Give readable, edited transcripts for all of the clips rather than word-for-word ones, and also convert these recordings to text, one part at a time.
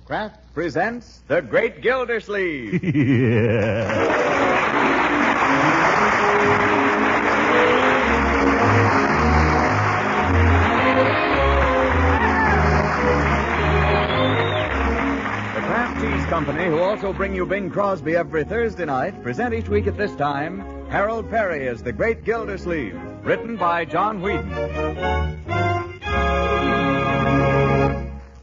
Kraft presents The Great Gildersleeve. The Kraft Cheese Company, who also bring you Bing Crosby every Thursday night, present each week at this time Harold Perry as The Great Gildersleeve, written by John Whedon.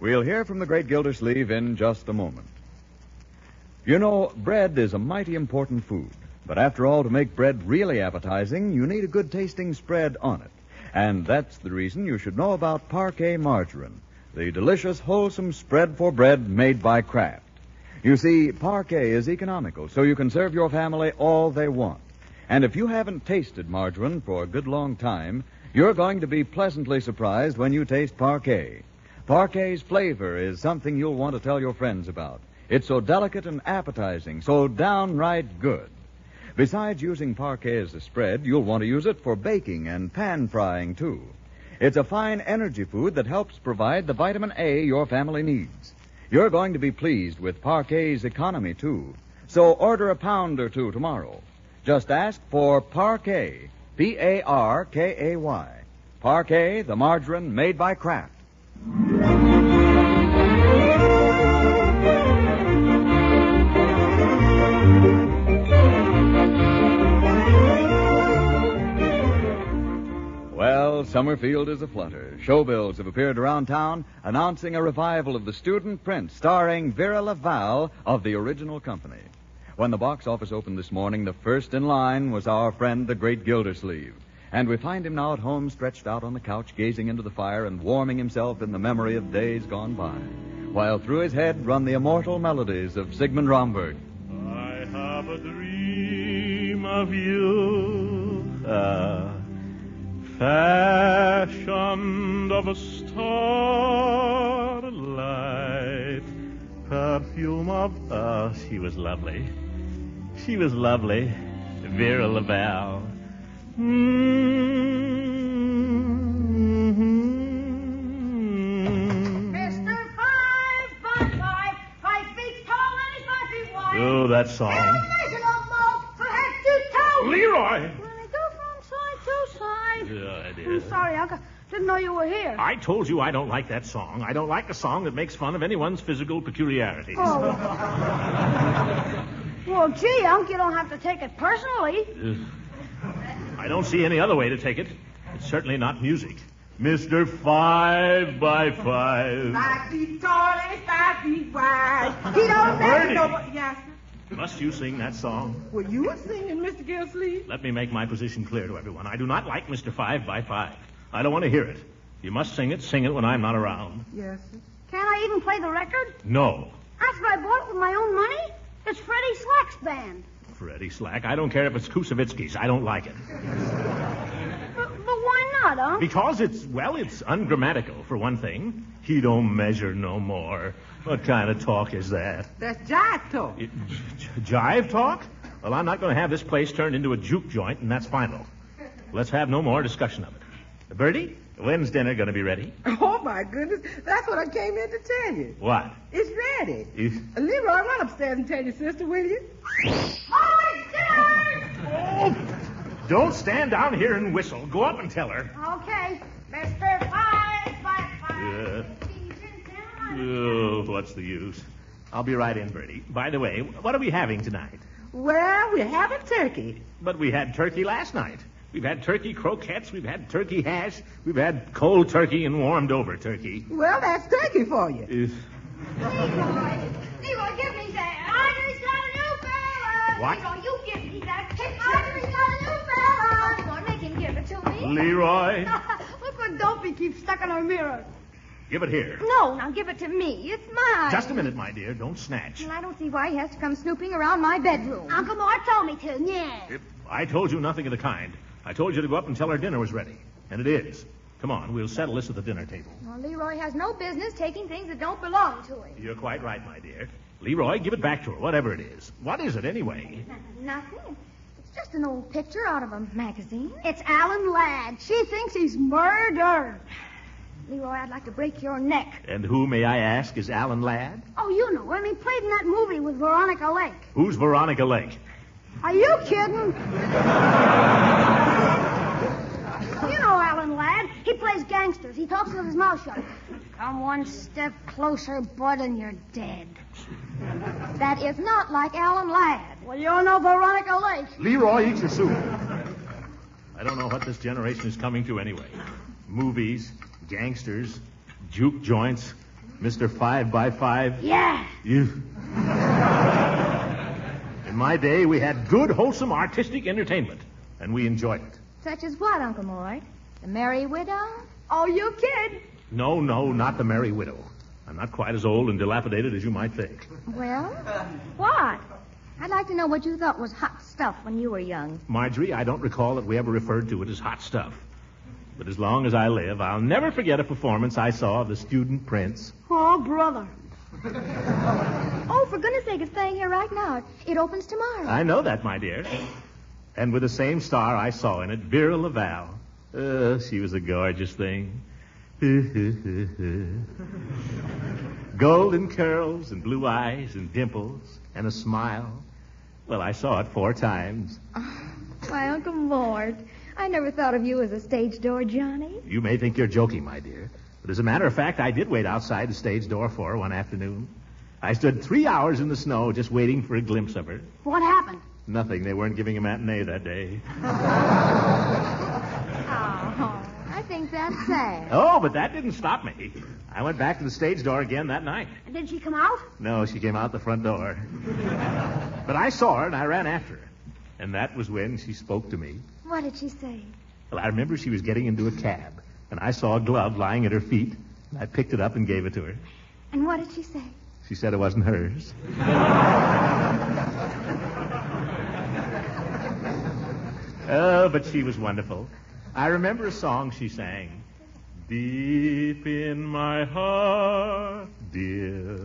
We'll hear from the great Gildersleeve in just a moment. You know, bread is a mighty important food. But after all, to make bread really appetizing, you need a good-tasting spread on it. And that's the reason you should know about Parquet margarine, the delicious, wholesome spread for bread made by Kraft. You see, Parquet is economical, so you can serve your family all they want. And if you haven't tasted margarine for a good long time, you're going to be pleasantly surprised when you taste Parquet. Parquet's flavor is something you'll want to tell your friends about. It's so delicate and appetizing, so downright good. Besides using Parquet as a spread, you'll want to use it for baking and pan frying, too. It's a fine energy food that helps provide the vitamin A your family needs. You're going to be pleased with Parquet's economy, too. So order a pound or two tomorrow. Just ask for Parquet, P-A-R-K-A-Y. Parquet, the margarine made by Kraft. Well, Summerfield is aflutter. Showbills have appeared around town announcing a revival of The Student Prince starring Vera Laval of the original company. When the box office opened this morning, the first in line was our friend, the great Gildersleeve. And we find him now at home, stretched out on the couch, gazing into the fire and warming himself in the memory of days gone by, while through his head run the immortal melodies of Sigmund Romberg. I have a dream of you, fashioned of a starlight, perfume of... Oh, she was lovely. She was lovely. Vera Laval. Mr. 5 feet tall and he's 5 feet wide. Oh, that song. Leroy! Let me go from side to side. Yeah, it I'm is. sorry, Uncle. Didn't know you were here. I told you I don't like that song. I don't like a song that makes fun of anyone's physical peculiarities. Oh. Well, gee, Unc, you don't have to take it personally. I don't see any other way to take it. It's certainly not music. Mr. 5 by 5. 5 feet tall and 5 feet wide. He don't Bertie. know nobody. Yes, sir. Must you sing that song? Well, you were singing, Mr. Gildersleeve. Let me make my position clear to everyone. I do not like Mr. 5 by 5. I don't want to hear it. You must sing it when I'm not around. Yes, sir. Can't I even play the record? No. That's what I bought with my own money. It's Freddie Slack's band. Freddie Slack. I don't care if it's Kusavitsky's. I don't like it. But why not, Unc? Because it's ungrammatical, for one thing. He don't measure no more. What kind of talk is that? That's jive talk. Jive talk? Well, I'm not going to have this place turned into a juke joint, and that's final. Let's have no more discussion of it. Bertie, when's dinner going to be ready? Oh, my goodness. That's what I came in to tell you. What? It's ready. Leroy, run upstairs and tell your sister, will you? Oh, it's dinner! Oh, don't stand down here and whistle. Go up and tell her. Okay, Mr. 5 by 5. Yeah. Oh, what's the use? I'll be right in, Bertie. By the way, what are we having tonight? Well, we're having turkey. But we had turkey last night. We've had turkey croquettes, we've had turkey hash, we've had cold turkey and warmed over turkey. Well, that's turkey for you. Leroy, give me that. Audrey's got a new fella. What? Leroy, you give me that picture. Audrey's got a new fella. Come on, make him give it to me. Leroy, Look what Dopey keeps stuck in our mirror. give it here. No, now give it to me. It's mine. Just a minute, my dear. Don't snatch. Well, I don't see why he has to come snooping around my bedroom. Uncle Mort told me to. Yeah. I told you nothing of the kind. I told you to go up and tell her dinner was ready. And it is. Come on, we'll settle this at the dinner table. Well, Leroy has no business taking things that don't belong to him. You're quite right, my dear. Leroy, give it back to her, whatever it is. What is it, anyway? Nothing. It's just an old picture out of a magazine. It's Alan Ladd. She thinks he's murdered. Leroy, I'd like to break your neck. And who, may I ask, is Alan Ladd? Oh, you know him. He played in that movie with Veronica Lake. Who's Veronica Lake? Are you kidding? You know Alan Ladd. He plays gangsters. He talks with his mouth shut. Come one step closer, bud, and you're dead. That is not like Alan Ladd. Well, you know Veronica Lake. Leroy, eat your soup. I don't know what this generation is coming to anyway. Movies, gangsters, juke joints, Mr. 5x5. Yeah. You. In my day, we had good, wholesome, artistic entertainment, and we enjoyed it. Such as what, Uncle Mort? The Merry Widow? Oh, you kid. No, not the Merry Widow. I'm not quite as old and dilapidated as you might think. Well, what? I'd like to know what you thought was hot stuff when you were young. Marjorie, I don't recall that we ever referred to it as hot stuff. But as long as I live, I'll never forget a performance I saw of The Student Prince. Oh, brother. Oh, for goodness sake, it's playing here right now. It opens tomorrow. I know that, my dear. And with the same star I saw in it, Vera Laval. She was a gorgeous thing. Golden curls and blue eyes and dimples and a smile. Well, I saw it 4 times. Why, Uncle Mort, I never thought of you as a stage door Johnny. You may think you're joking, my dear. But as a matter of fact, I did wait outside the stage door for her one afternoon. I stood 3 hours in the snow just waiting for a glimpse of her. What happened? Nothing. They weren't giving a matinee that day. Oh, I think that's sad. Oh, but that didn't stop me. I went back to the stage door again that night. Did she come out? No, she came out the front door. But I saw her, and I ran after her. And that was when she spoke to me. What did she say? Well, I remember she was getting into a cab, and I saw a glove lying at her feet, and I picked it up and gave it to her. And what did she say? She said it wasn't hers. Oh, but she was wonderful. I remember a song she sang. Deep in my heart, dear,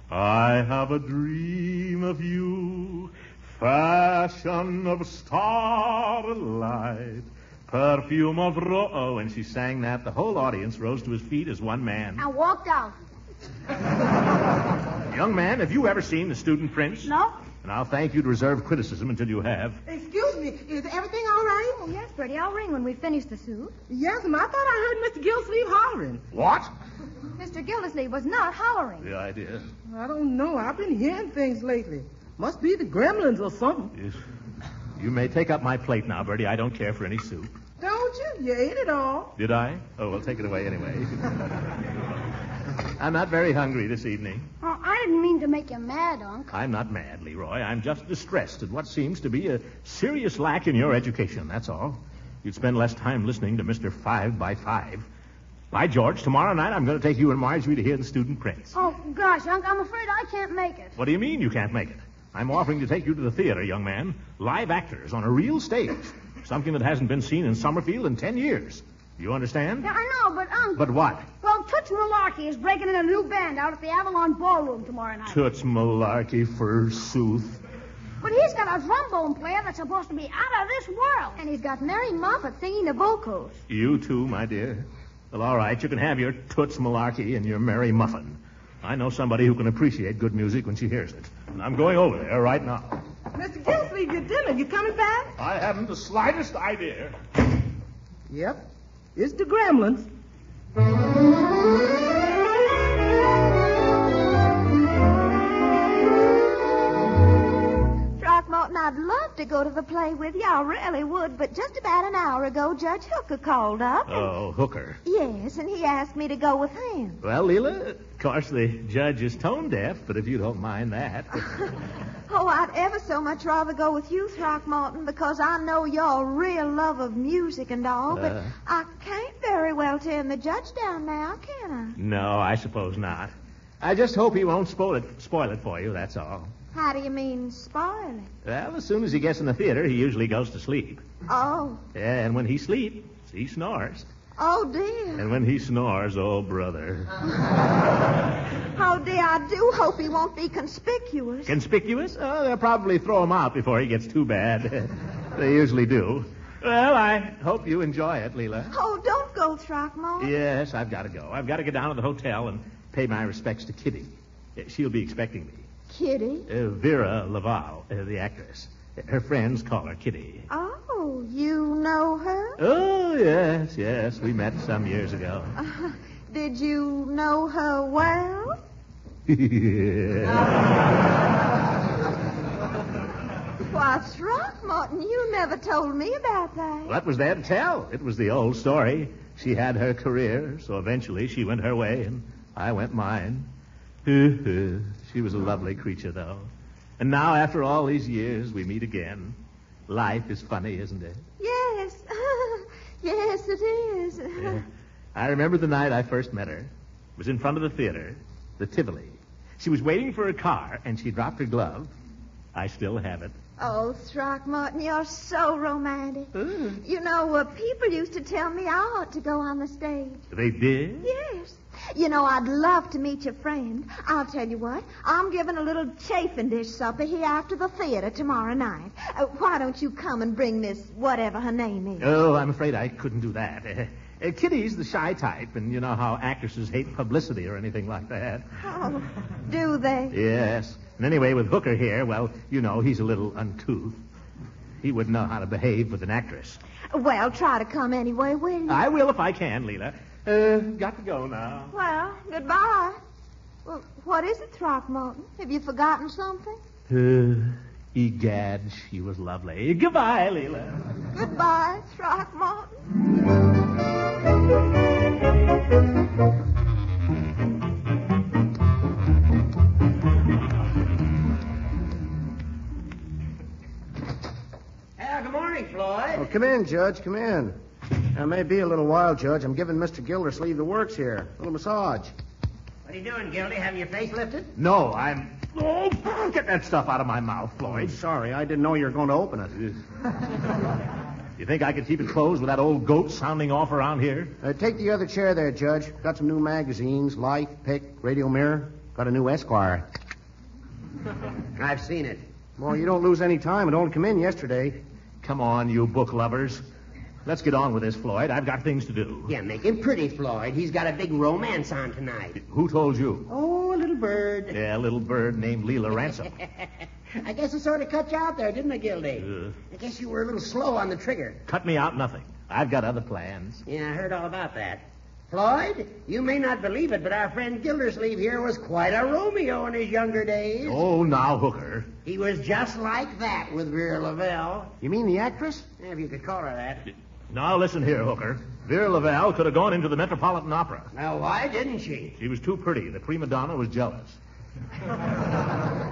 I have a dream of you, fashion of starlight, perfume of Oh, and she sang that. The whole audience rose to his feet as one man. I walked out. Young man, have you ever seen The Student Prince? No. And I'll thank you to reserve criticism until you have. Excuse me, is everything all right? Oh, yes, Bertie. I'll ring when we finish the soup. Yes, ma'am. I thought I heard Mr. Gillsleeve hollering. What? Mr. Gildersleeve was not hollering. The idea. I don't know. I've been hearing things lately. Must be the gremlins or something. Yes. You may take up my plate now, Bertie. I don't care for any soup. Don't you? You ate it all. Did I? Oh, well, take it away anyway. I'm not very hungry this evening. Oh, I didn't mean to make you mad, Unc. I'm not mad, Leroy. I'm just distressed at what seems to be a serious lack in your education, that's all. You'd spend less time listening to Mr. 5x5. By George, tomorrow night I'm going to take you and Marjorie to hear The Student Prince. Oh, gosh, Unc, I'm afraid I can't make it. What do you mean you can't make it? I'm offering to take you to the theater, young man. Live actors on a real stage. Something that hasn't been seen in Summerfield in 10 years. You understand? Yeah, I know, but, Unc... But what? Well, Toots Malarkey is breaking in a new band out at the Avalon Ballroom tomorrow night. Toots Malarkey, forsooth. But he's got a trombone player that's supposed to be out of this world. And he's got Mary Moffat singing the vocals. You too, my dear. Well, all right, you can have your Toots Malarkey and your Mary Muffin. I know somebody who can appreciate good music when she hears it. And I'm going over there right now. Mr. Gillsleeve, your dinner. You coming back? I haven't the slightest idea. Yep. It's the gremlins. Throckmorton, I'd love to go to the play with you. I really would. But just about an hour ago, Judge Hooker called up. Oh, Hooker. Yes, and he asked me to go with him. Well, Leela, of course the judge is tone deaf, but if you don't mind that. Oh, I'd ever so much rather go with you, Throckmorton, because I know you're a real love of music and all, but I can't very well turn the judge down now, can I? No, I suppose not. I just hope he won't spoil it for you, that's all. How do you mean, spoil it? Well, as soon as he gets in the theater, he usually goes to sleep. Oh. Yeah, and when he sleeps, he snores. Oh, dear. And when he snores, oh, brother. Oh, dear, I do hope he won't be conspicuous. Conspicuous? Oh, they'll probably throw him out before he gets too bad. They usually do. Well, I hope you enjoy it, Leela. Oh, don't go go, Throckmorton? Yes, I've got to go. I've got to get down to the hotel and pay my respects to Kitty. She'll be expecting me. Kitty? Vera Laval, the actress. Her friends call her Kitty. Oh, you know her? Oh, yes. We met some years ago. Did you know her well? Why, Throckmorton, you never told me about that. What was there to tell? It was the old story. She had her career, so eventually she went her way, and I went mine. She was a lovely creature, though. And now, after all these years, we meet again. Life is funny, isn't it? Yes. Yes, it is. Yeah. I remember the night I first met her. It was in front of the theater, the Tivoli. She was waiting for her car, and she dropped her glove. I still have it. Oh, Throckmorton, you're so romantic. You know, people used to tell me I ought to go on the stage. They did? Yes. You know, I'd love to meet your friend. I'll tell you what, I'm giving a little chafing dish supper here after the theater tomorrow night. Why don't you come and bring Miss whatever her name is? Oh, I'm afraid I couldn't do that. Kitty's the shy type, and you know how actresses hate publicity or anything like that. Oh, do they? Yes. And anyway, with Hooker here, well, you know, he's a little uncouth. He wouldn't know how to behave with an actress. Well, try to come anyway, will you? I will if I can, Leela. Got to go now. Well, goodbye. Well, what is it, Throckmorton? Have you forgotten something? Egad, she was lovely. Goodbye, Leela. Goodbye, Throckmorton. Good morning, Floyd. Oh, come in, Judge. Come in. Now, may be a little while, Judge. I'm giving Mr. Gildersleeve the works here. A little massage. What are you doing, Gildy? Having your face lifted? No, I'm... Oh, get that stuff out of my mouth, Floyd. Sorry, I didn't know you were going to open it. You think I could keep it closed with that old goat sounding off around here? Take the other chair there, Judge. Got some new magazines, Life, Pick, Radio Mirror. Got a new Esquire. I've seen it. Well, you don't lose any time. It only come in yesterday. Come on, you book lovers. Let's get on with this, Floyd. I've got things to do. Yeah, make him pretty, Floyd. He's got a big romance on tonight. Who told you? Oh, a little bird. Yeah, a little bird named Leela Ransom. I guess it sort of cut you out there, didn't it, Gildy? I guess you were a little slow on the trigger. Cut me out nothing. I've got other plans. Yeah, I heard all about that. Floyd, you may not believe it, but our friend Gildersleeve here was quite a Romeo in his younger days. Oh, now, Hooker. He was just like that with Vera Lavelle. You mean the actress? Yeah, if you could call her that. Now, listen here, Hooker. Vera Lavelle could have gone into the Metropolitan Opera. Now, why didn't she? She was too pretty. The prima donna was jealous.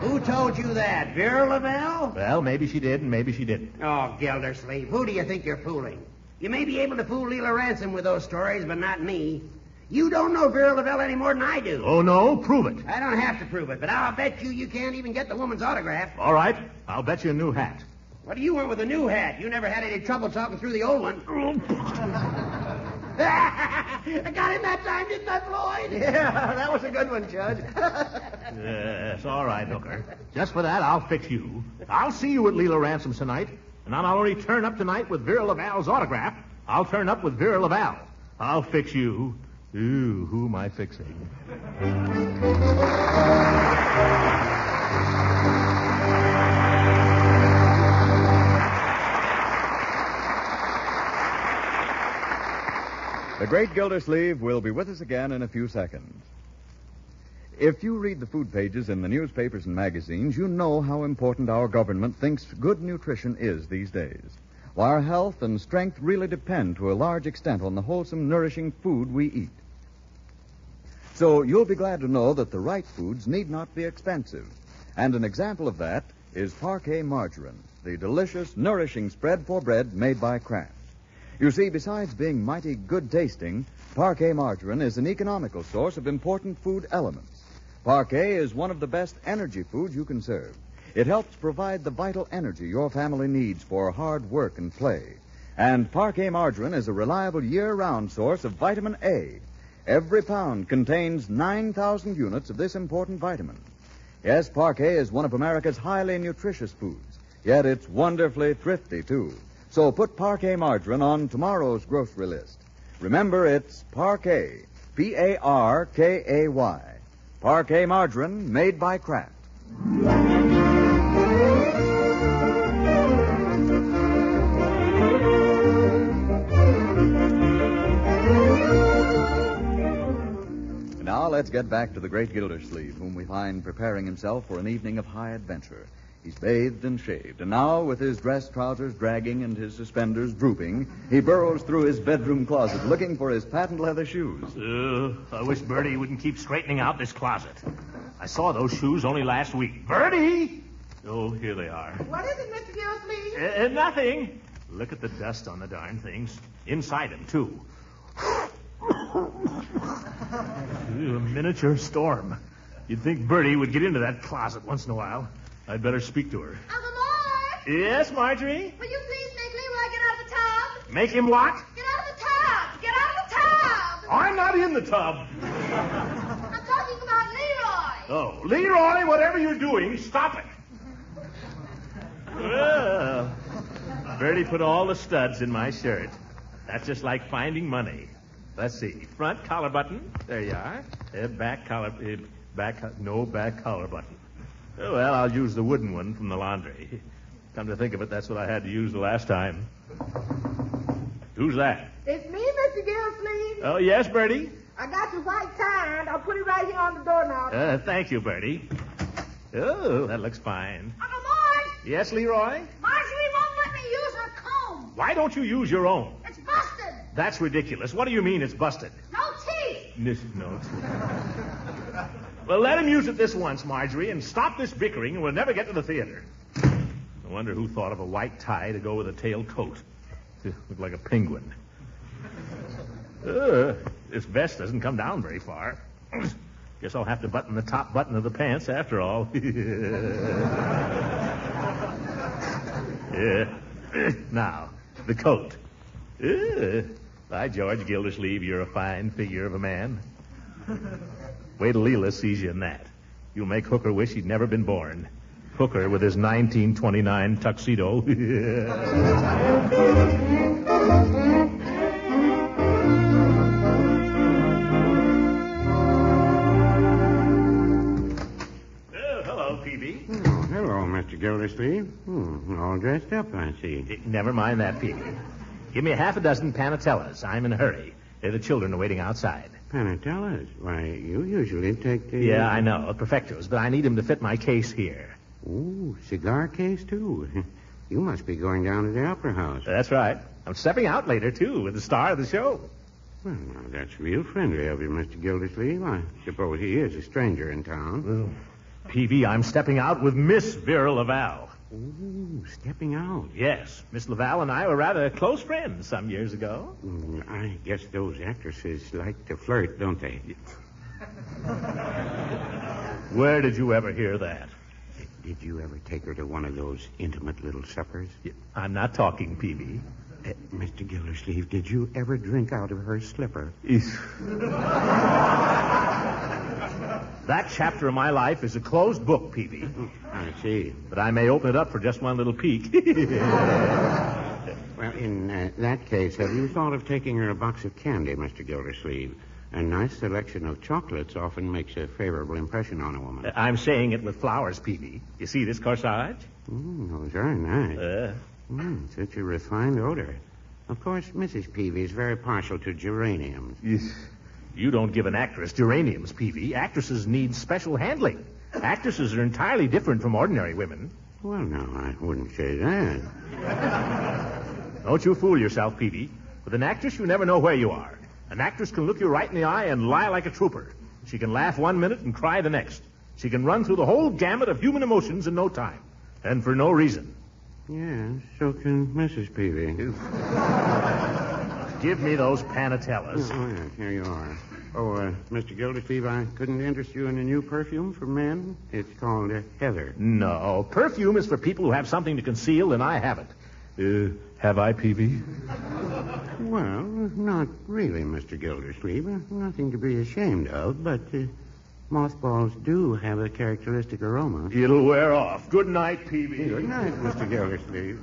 Who told you that? Vera Lavelle? Well, maybe she did and maybe she didn't. Oh, Gildersleeve, who do you think you're fooling? You may be able to fool Leela Ransom with those stories, but not me. You don't know Vera Lavelle any more than I do. Oh, no? Prove it. I don't have to prove it, but I'll bet you can't even get the woman's autograph. All right. I'll bet you a new hat. What do you want with a new hat? You never had any trouble talking through the old one. I got him that time, didn't I, Floyd? Yeah, that was a good one, Judge. Yes, all right, Hooker. Just for that, I'll fix you. I'll see you at Leela Ransom's tonight, and I'll not only turn up tonight with Vera Lavalle's autograph, I'll turn up with Vera Laval. I'll fix you. Ooh, who am I fixing? The great Gildersleeve will be with us again in a few seconds. If you read the food pages in the newspapers and magazines, you know how important our government thinks good nutrition is these days. Why our health and strength really depend to a large extent on the wholesome, nourishing food we eat. So you'll be glad to know that the right foods need not be expensive. And an example of that is Parquet margarine, the delicious, nourishing spread for bread made by Kraft. You see, besides being mighty good tasting, Parquet margarine is an economical source of important food elements. Parquet is one of the best energy foods you can serve. It helps provide the vital energy your family needs for hard work and play. And Parquet margarine is a reliable year-round source of vitamin A. Every pound contains 9,000 units of this important vitamin. Yes, Parquet is one of America's highly nutritious foods, yet it's wonderfully thrifty, too. So put Parquet margarine on tomorrow's grocery list. Remember, it's Parkay. Parkay. Parkay margarine made by Kraft. Now let's get back to the great Gildersleeve, whom we find preparing himself for an evening of high adventure. He's bathed and shaved, and now, with his dress trousers dragging and his suspenders drooping, he burrows through his bedroom closet looking for his patent leather shoes. I wish Bertie wouldn't keep straightening out this closet. I saw those shoes only last week. Bertie! Oh, here they are. What is it, Mr. Gildersleeve? Nothing. Look at the dust on the darn things. Inside them, too. A miniature storm. You'd think Bertie would get into that closet once in a while. I'd better speak to her. Uncle Mort! Yes, Marjorie? Will you please make Leroy get out of the tub? Make him what? Get out of the tub! Get out of the tub! I'm not in the tub. I'm talking about Leroy. Oh, Leroy, whatever you're doing, stop it. Well, Bertie put all the studs in my shirt. That's just like finding money. Let's see. Front collar button. There you are. Back collar button. Oh, well, I'll use the wooden one from the laundry. Come to think of it, that's what I had to use the last time. Who's that? It's me, Mr. Gildersleeve. Oh, yes, Bertie? I got your white tie, and I'll put it right here on the doorknob. Thank you, Bertie. Oh, that looks fine. Uncle Mort! Yes, Leroy? Marjorie won't let me use her comb. Why don't you use your own? It's busted. That's ridiculous. What do you mean it's busted? No teeth. No. Well, let him use it this once, Marjorie, and stop this bickering, and we'll never get to the theater. I wonder who thought of a white tie to go with a tail coat. Look like a penguin. This vest doesn't come down very far. Guess I'll have to button the top button of the pants after all. Now, the coat. By George Gildersleeve, you're a fine figure of a man. Wait till Leela sees you in that. You'll make Hooker wish he'd never been born. Hooker with his 1929 tuxedo. Hello, Peavy. Oh, hello, Mr. Gildersleeve. All dressed up, I see. Never mind that, Peavy. Give me half a dozen panatellas. I'm in a hurry. The children are waiting outside. Panatellas? Why, you usually take the... Yeah, I know, perfectos, but I need them to fit my case here. Ooh, cigar case, too. You must be going down to the opera house. That's right. I'm stepping out later, too, with the star of the show. Well, now, that's real friendly of you, Mr. Gildersleeve. I suppose he is a stranger in town. Well, Peavy, I'm stepping out with Miss Vera Laval. Ooh, stepping out. Yes, Miss Laval and I were rather close friends some years ago. I guess those actresses like to flirt, don't they? Where did you ever hear that? Did you ever take her to one of those intimate little suppers? I'm not talking, Peavy. Mr. Gildersleeve, did you ever drink out of her slipper? That chapter of my life is a closed book, Peavy. I see. But I may open it up for just one little peek. Well, in that case, have you thought of taking her a box of candy, Mr. Gildersleeve? A nice selection of chocolates often makes a favorable impression on a woman. I'm saying it with flowers, Peavy. You see this corsage? Those are nice. Such a refined odor. Of course, Mrs. Peavy is very partial to geraniums. You don't give an actress geraniums, Peavy. Actresses need special handling. Actresses are entirely different from ordinary women. Well, no, I wouldn't say that. Don't you fool yourself, Peavy. With an actress, you never know where you are. An actress can look you right in the eye and lie like a trooper. She can laugh 1 minute and cry the next. She can run through the whole gamut of human emotions in no time. And for no reason. Yes, so can Mrs. Peavy. Give me those panatellas. Oh, yes, here you are. Oh, Mr. Gildersleeve, I couldn't interest you in a new perfume for men. It's called Heather. No, perfume is for people who have something to conceal, and I haven't. Have I, Peavy? Well, not really, Mr. Gildersleeve. Nothing to be ashamed of, but mothballs do have a characteristic aroma. It'll wear off. Good night, Peavy. Good night, Mr. Gildersleeve.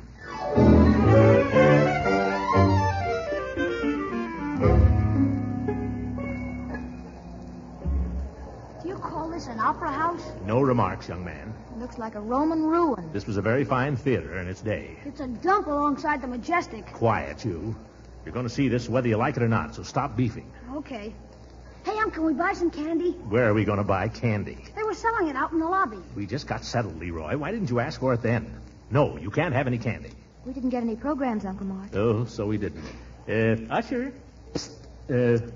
an opera house? No remarks, young man. Looks like a Roman ruin. This was a very fine theater in its day. It's a dump alongside the Majestic. Quiet, you. You're going to see this whether you like it or not, so stop beefing. Okay. Hey, can we buy some candy? Where are we going to buy candy? They were selling it out in the lobby. We just got settled, Leroy. Why didn't you ask for it then? No, you can't have any candy. We didn't get any programs, Uncle Mort. Oh, so we didn't. Usher.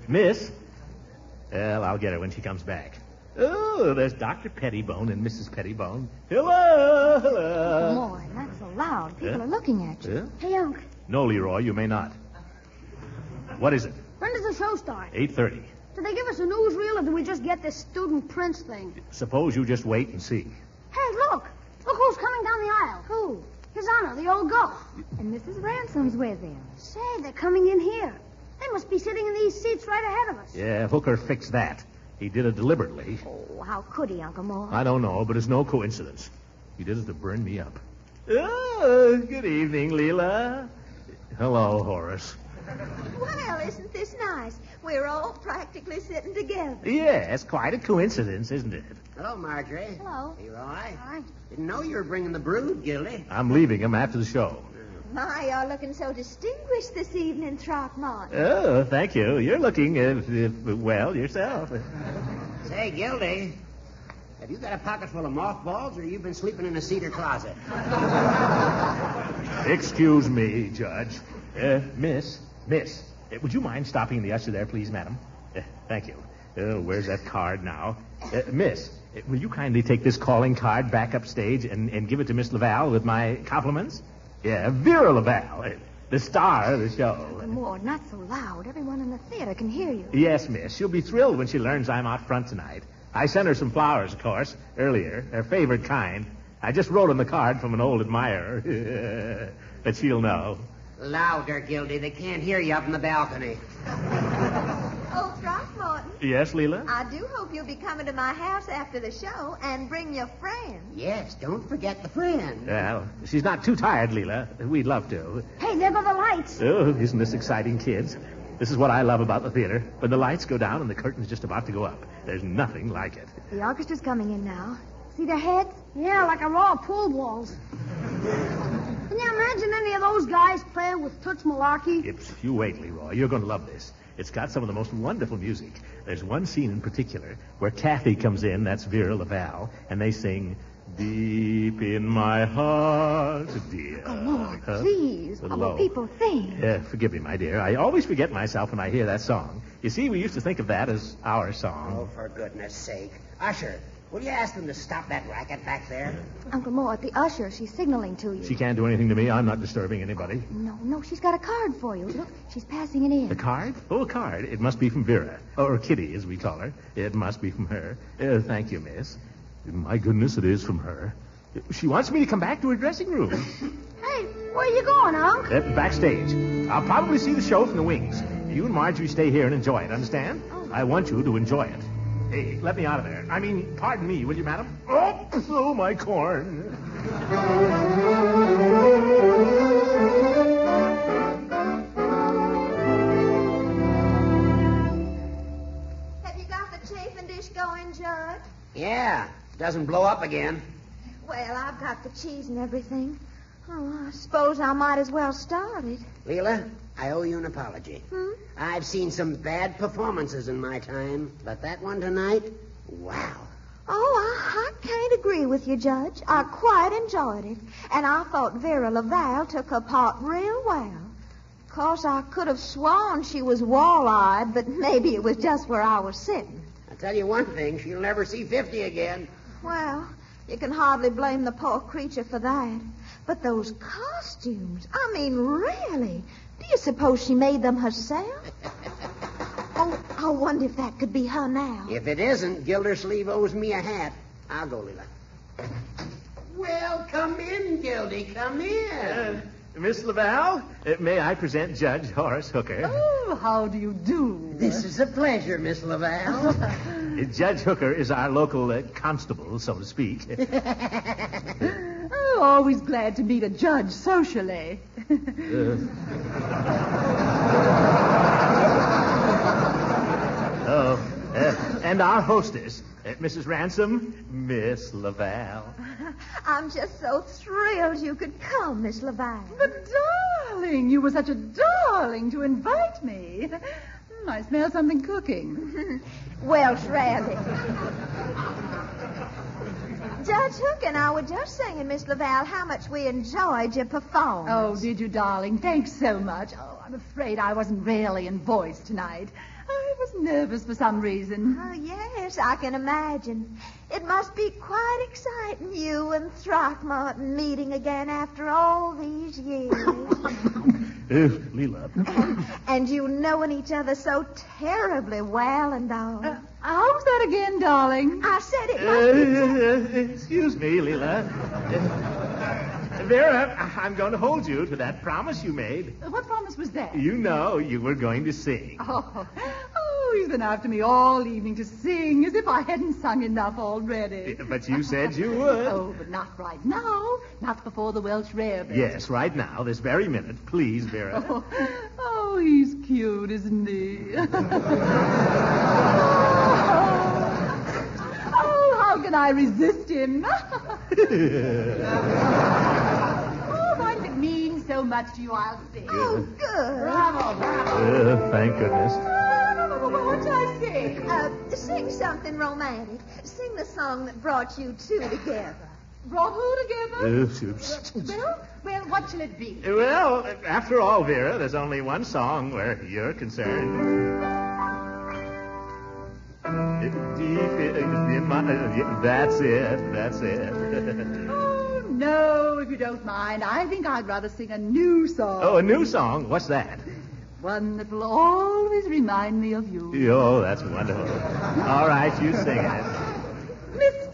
Miss. Well, I'll get her when she comes back. Oh, there's Dr. Pettibone and Mrs. Pettibone. Hello. Uncle Mort, not so loud. People are looking at you. Hey, Unc, No, Leroy, you may not. What is it? when does the show start? 8:30. Did they give us a newsreel, or did we just get this student prince thing? Suppose you just wait and see. Hey, look! Look who's coming down the aisle. Who? His Honor, the old ghost. And Mrs. Ransom's with him. Say, they're coming in here. They must be sitting in these seats right ahead of us. Yeah, Hooker fixed that. He did it deliberately. Oh, how could he, Uncle Mort? I don't know, but it's no coincidence. He did it to burn me up. Oh, good evening, Leela. Hello, Horace. Well, isn't this nice? We're all practically sitting together. Yes, quite a coincidence, isn't it? Hello, Marjorie. Hello. Leroy. Hi. Didn't know you were bringing the brood, Gildy. I'm leaving him after the show. My, you're looking so distinguished this evening, Throckmorton. Oh, thank you. You're looking, well, yourself. Say, Gildy, have you got a pocket full of mothballs, or you've been sleeping in a cedar closet? Excuse me, Judge. Miss, would you mind stopping the usher there, please, madam? Thank you. Where's that card now? Miss, will you kindly take this calling card back upstage and give it to Miss Laval with my compliments? Yeah, Vera Laval, the star of the show. Uncle Mort, not so loud. Everyone in the theater can hear you. Yes, miss. She'll be thrilled when she learns I'm out front tonight. I sent her some flowers, of course, earlier, her favorite kind. I just wrote on the card from an old admirer. But she'll know. Louder, Gildy. They can't hear you up in the balcony. Oh, Throckmorton, Yes, Leela? I do hope you'll be coming to my house after the show and bring your friends. Yes, don't forget the friend. Well, she's not too tired, Leela. We'd love to. Hey, there go the lights. Oh, isn't this exciting, kids? This is what I love about the theater. When the lights go down and the curtain's just about to go up. There's nothing like it. The orchestra's coming in now. See their heads? Yeah, like a row of pool balls. Can you imagine any of those guys playing with Toots Malarkey? Ips, you wait, Leroy. You're going to love this. It's got some of the most wonderful music. There's one scene in particular where Kathy comes in, that's Vera Laval, and they sing, Deep in my heart, dear. Uncle Mort, please. What will people think? Forgive me, my dear. I always forget myself when I hear that song. You see, we used to think of that as our Oh, song. for goodness sake. Usher, will you ask them to stop that racket back there? Uncle Mort, the usher, she's signaling to you. She can't do anything to me. I'm not disturbing anybody. No, she's got a card for you. Look, she's passing it in. The card? Oh, a card. It must be from Vera. Or Kitty, as we call her. It must be from her. Thank you, miss. My goodness, it is from her. She wants me to come back to her dressing room. Hey, where you going, Unc? Backstage. I'll probably see the show from the wings. You and Marjorie stay here and enjoy it, understand? I want you to enjoy it. Hey, let me out of there. I mean, pardon me, will you, madam? Oh, my corn. Have you got the chafing dish going, Judge? Yeah, doesn't blow up again. Well, I've got the cheese and everything. Oh, I suppose I might as well start it. Leela, I owe you an apology. I've seen some bad performances in my time, but that one tonight, wow. Oh, I can't agree with you, Judge. I quite enjoyed it. And I thought Vera Laval took her part real well. Of course, I could have sworn she was wall-eyed, but maybe it was just where I was sitting. I'll tell you one thing, she'll never see 50 again. Well, you can hardly blame the poor creature for that. But those costumes, I mean, really, do you suppose she made them herself? Oh, I wonder if that could be her now. If it isn't, Gildersleeve owes me a hat. I'll go, Leela. Well, come in, Gildy, come in. Miss Laval, may I present Judge Horace Hooker? Oh, how do you do? This is a pleasure, Miss Laval. Judge Hooker is our local constable, so to speak. Oh, always glad to meet a judge socially. And our hostess, Mrs. Ransom, Miss Laval. I'm just so thrilled you could come, Miss Laval. But, darling, you were such a darling to invite me. I smell something cooking. Welsh rabbit. Judge Hook and I were just saying, Miss Laval, how much we enjoyed your performance. Oh, did you, darling? Thanks so much. Oh, I'm afraid I wasn't really in voice tonight. I was nervous for some reason. Oh, yes, I can imagine. It must be quite exciting, you and Throckmorton meeting again after all these years. Leela. And you knowing each other so terribly well and all. How's that again, darling? I said it must be... Excuse me, Leela. Vera, I'm going to hold you to that promise you made. What promise was that? You know you were going to sing. Oh, he's been after me all evening to sing, as if I hadn't sung enough already. But you said you would. Oh, but not right now. Not before the Welsh rarebit. Yes, right now, this very minute. Please, Vera. Oh, he's cute, isn't he? Oh, how can I resist him? Oh, if it means so much to you, I'll sing. Oh, good. Bravo, bravo. Thank goodness. What shall I sing? Sing something romantic. Sing the song that brought you two together. Brought who together? Well, what shall it be? Well, after all, Vera, there's only one song where you're concerned. That's it. Oh, no, if you don't mind. I think I'd rather sing a new song. Oh, a new song? What's that? One that will always remind me of you. Oh, that's wonderful. All right, you sing it. Mr.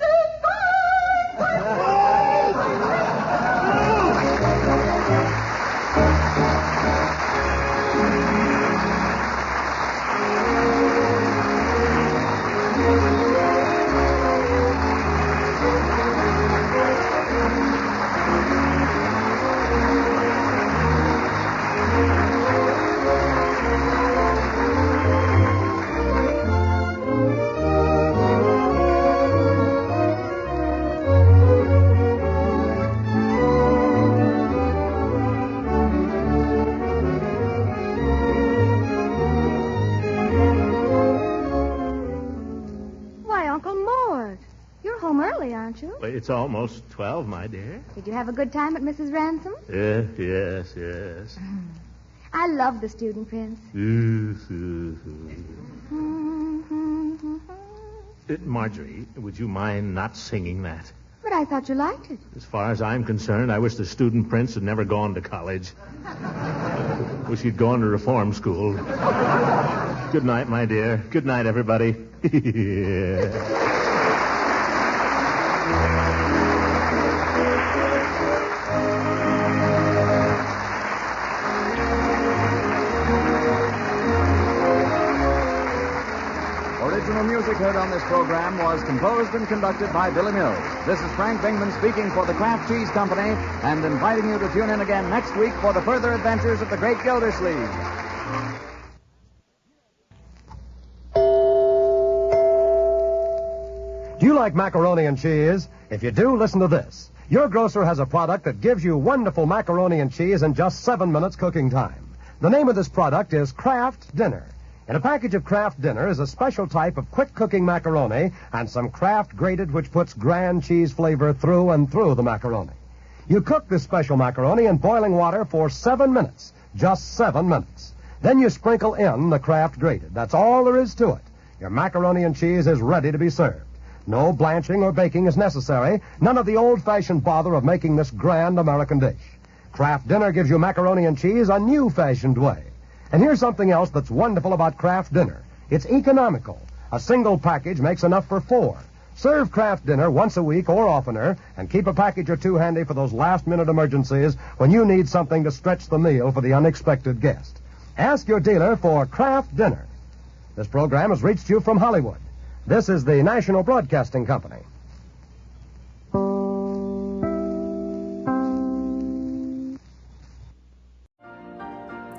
It's almost 12, my dear. Did you have a good time at Mrs. Ransom? Yes. I love the student prince. Marjorie, would you mind not singing that? But I thought you liked it. As far as I'm concerned, I wish the student prince had never gone to college. Wish he'd gone to reform school. Good night, my dear. Good night, everybody. Original music heard on this program was composed and conducted by Billy Mills. This is Frank Bingman speaking for the Kraft Cheese Company and inviting you to tune in again next week for the further adventures of the Great Gildersleeve. Do you like macaroni and cheese? If you do, listen to this. Your grocer has a product that gives you wonderful macaroni and cheese in just 7 minutes cooking time. The name of this product is Kraft Dinner. In a package of Kraft Dinner is a special type of quick-cooking macaroni and some Kraft grated which puts grand cheese flavor through and through the macaroni. You cook this special macaroni in boiling water for 7 minutes, just 7 minutes. Then you sprinkle in the Kraft grated. That's all there is to it. Your macaroni and cheese is ready to be served. No blanching or baking is necessary. None of the old-fashioned bother of making this grand American dish. Kraft Dinner gives you macaroni and cheese a new-fashioned way. And here's something else that's wonderful about Kraft Dinner. It's economical. A single package makes enough for 4. Serve Kraft Dinner once a week or oftener, and keep a package or 2 handy for those last-minute emergencies when you need something to stretch the meal for the unexpected guest. Ask your dealer for Kraft Dinner. This program has reached you from Hollywood. This is the National Broadcasting Company.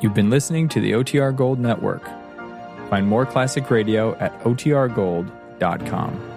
You've been listening to the OTR Gold Network. Find more classic radio at otrgold.com.